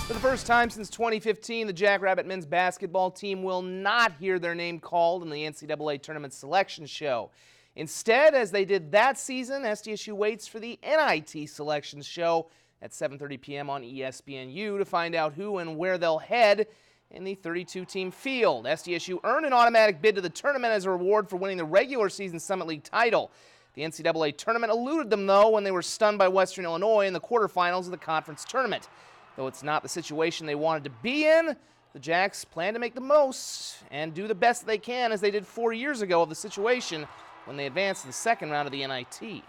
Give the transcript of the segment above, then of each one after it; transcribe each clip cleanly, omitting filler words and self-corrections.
For the first time since 2015, the Jackrabbit men's basketball team will not hear their name called in the NCAA tournament selection show. Instead, as they did that season, SDSU waits for the NIT selection show at 7:30 p.m. on ESPNU to find out who and where they'll head in the 32-team field. SDSU earned an automatic bid to the tournament as a reward for winning the regular season Summit League title. The NCAA tournament eluded them, though, when they were stunned by Western Illinois in the quarterfinals of the conference tournament. Though it's not the situation they wanted to be in, the Jacks plan to make the most and do the best they can, as they did 4 years ago, of the situation when they advanced to the second round of the NIT.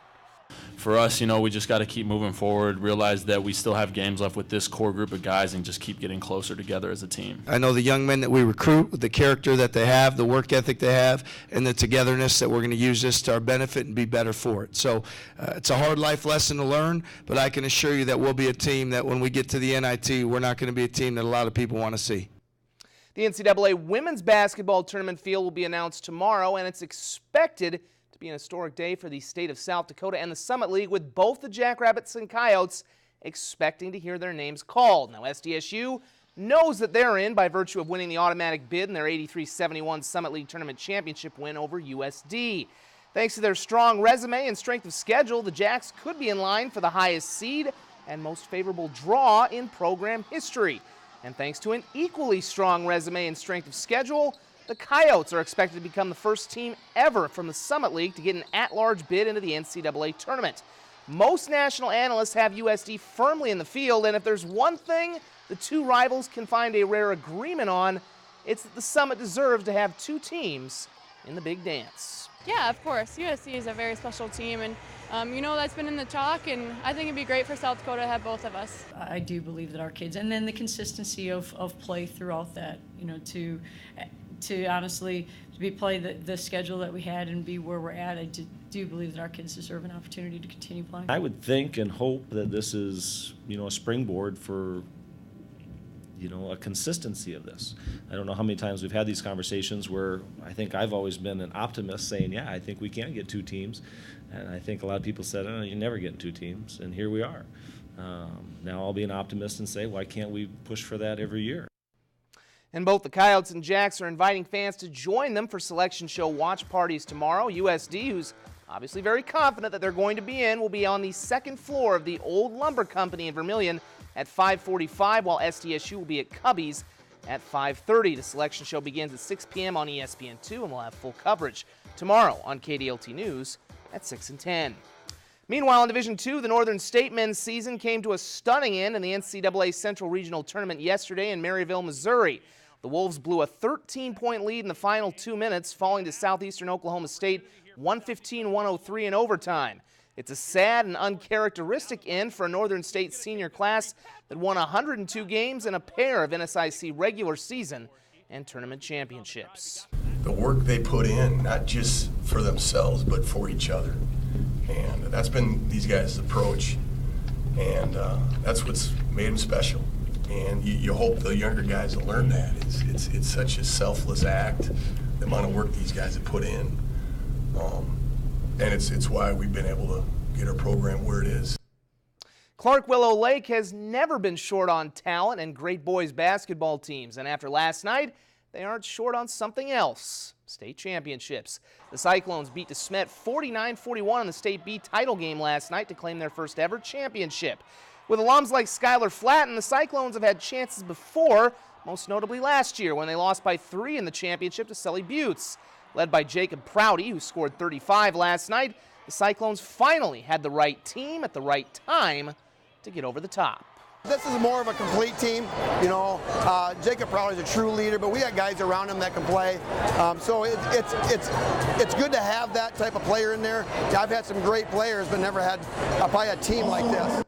For us, we just got to keep moving forward, realize that we still have games left with this core group of guys, and just keep getting closer together as a team. I know the young men that we recruit, with the character that they have, the work ethic they have, and the togetherness, that we're going to use this to our benefit and be better for it. So it's a hard life lesson to learn, but I can assure you that we'll be a team that when we get to the NIT, we're not going to be a team that a lot of people want to see. The NCAA women's basketball tournament field will be announced tomorrow, and it's expected to be an historic day for the state of South Dakota and the Summit League, with both the Jackrabbits and Coyotes expecting to hear their names called. Now, SDSU knows that they're in by virtue of winning the automatic bid in their 83-71 Summit League tournament championship win over USD. Thanks to their strong resume and strength of schedule, the Jacks could be in line for the highest seed and most favorable draw in program history. And thanks to an equally strong resume and strength of schedule, the Coyotes are expected to become the first team ever from the Summit League to get an at-large bid into the NCAA tournament. Most national analysts have USD firmly in the field, and if there's one thing the two rivals can find a rare agreement on, it's that the Summit deserves to have two teams in the big dance. Yeah, of course. USD is a very special team, and that's been in the talk, and I think it'd be great for South Dakota to have both of us. I do believe that our kids, and then the consistency of play throughout that, to honestly play the schedule that we had and be where we're at. I do believe that our kids deserve an opportunity to continue playing. I would think and hope that this is, a springboard for, a consistency of this. I don't know how many times we've had these conversations where I think I've always been an optimist saying, yeah, I think we can get two teams. And I think a lot of people said, oh, you never get two teams. And here we are. Now I'll be an optimist and say, why can't we push for that every year? And both the Coyotes and Jacks are inviting fans to join them for selection show watch parties tomorrow. USD, who's obviously very confident that they're going to be in, will be on the second floor of the Old Lumber Company in Vermilion at 5:45, while SDSU will be at Cubby's at 5:30. The selection show begins at 6 p.m. on ESPN2, and we'll have full coverage tomorrow on KDLT News at 6 and 10. Meanwhile, in Division II, the Northern State men's season came to a stunning end in the NCAA Central Regional Tournament yesterday in Maryville, Missouri. The Wolves blew a 13-point lead in the final 2 minutes, falling to Southeastern Oklahoma State 115-103 in overtime. It's a sad and uncharacteristic end for a Northern State senior class that won 102 games and a pair of NSIC regular season and tournament championships. The work they put in, not just for themselves, but for each other. And that's been these guys' approach, and that's what's made them special. And you hope the younger guys will learn that. It's such a selfless act, the amount of work these guys have put in. And it's why we've been able to get our program where it is. Clark Willow Lake has never been short on talent and great boys basketball teams. And after last night, they aren't short on something else: state championships. The Cyclones beat DeSmet 49-41 in the State B title game last night to claim their first ever championship. With alums like Skylar Flatten, the Cyclones have had chances before, most notably last year when they lost by 3 in the championship to Sully Buttes. Led by Jacob Prouty, who scored 35 last night, the Cyclones finally had the right team at the right time to get over the top. This is more of a complete team. Jacob Prouty is a true leader, but we got guys around him that can play. So it's good to have that type of player in there. I've had some great players, but never had probably a team like this.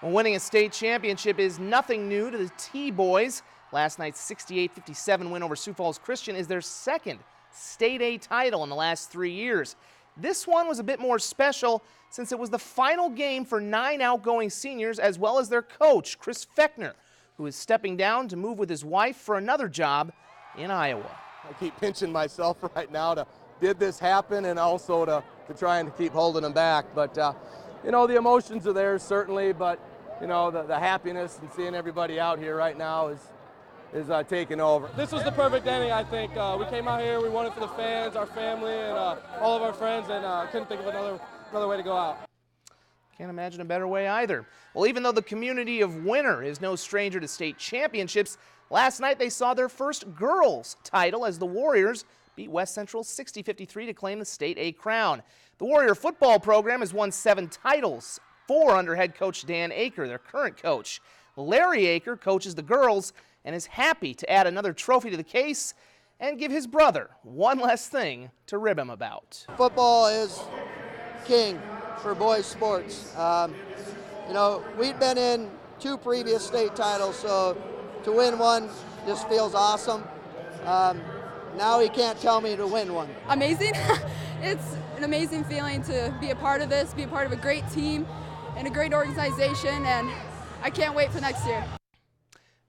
Well, winning a state championship is nothing new to the T-Boys. Last night's 68-57 win over Sioux Falls Christian is their second State A title in the last 3 years. This one was a bit more special since it was the final game for 9 outgoing seniors, as well as their coach, Chris Fechner, who is stepping down to move with his wife for another job in Iowa. I keep pinching myself right now to did this happen, and also to try and keep holding them back. But, the emotions are there certainly, but you know, the happiness and seeing everybody out here right now is taking over. This was the perfect ending, I think. We came out here, we won it for the fans, our family, and all of our friends, and couldn't think of another way to go out. Can't imagine a better way either. Well, even though the community of Winter is no stranger to state championships, last night they saw their first girls title as the Warriors beat West Central 60-53 to claim the state A crown. The Warrior football program has won 7 titles, 4 under head coach Dan Aker, their current coach. Larry Aker coaches the girls and is happy to add another trophy to the case and give his brother one less thing to rib him about. Football is king for boys sports. You know, we've been in 2 previous state titles, so to win one just feels awesome. Now he can't tell me to win one. Amazing. It's an amazing feeling to be a part of this, be a part of a great team and a great organization, and I can't wait for next year.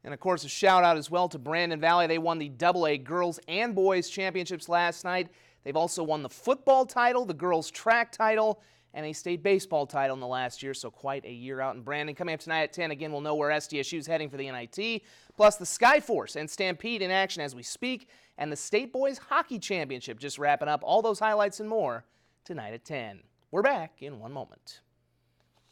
And of course, a shout out as well to Brandon Valley. They won the AA girls and boys championships last night. They've also won the football title, the girls track title, and a state baseball title in the last year, so quite a year out in Brandon. Coming up tonight at 10, again, we'll know where SDSU is heading for the NIT, plus the Skyforce and Stampede in action as we speak, and the State Boys Hockey Championship just wrapping up. All those highlights and more tonight at 10. We're back in one moment.